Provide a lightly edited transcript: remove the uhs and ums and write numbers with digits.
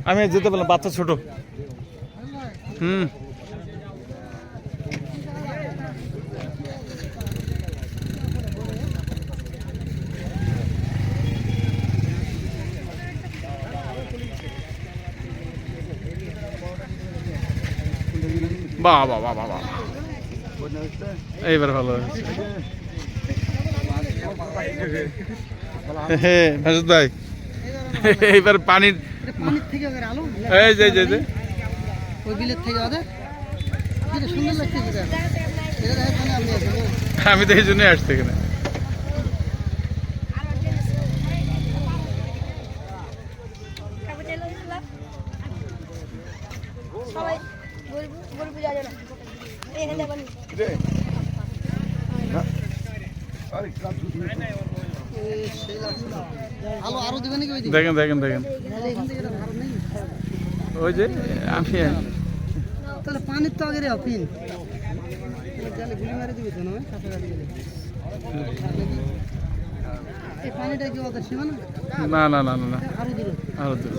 আমি যেতে বললাম, বাচ্চা ছোট। হুম, বাহ বাহ বাহ বাহ বাহ, এইবার ভালো হয়েছে। মাসুদ ভাই, এইবার পানির থেকে আলো এই যে যে ওই বিলের থেকে ওদের সুন্দর লাগছে। আমি তো এই জন্যই আসছি এখানে। দেখেন দেখেন দেখেন, ওই যে আমি তাহলে পানির তো আগে রে পিন গুলি মারি দিবি তো না কাছাকাছি গেলে। এই পানিটা কি ওদের সীমানা? না না না না না, আরো দূর আরো দূর।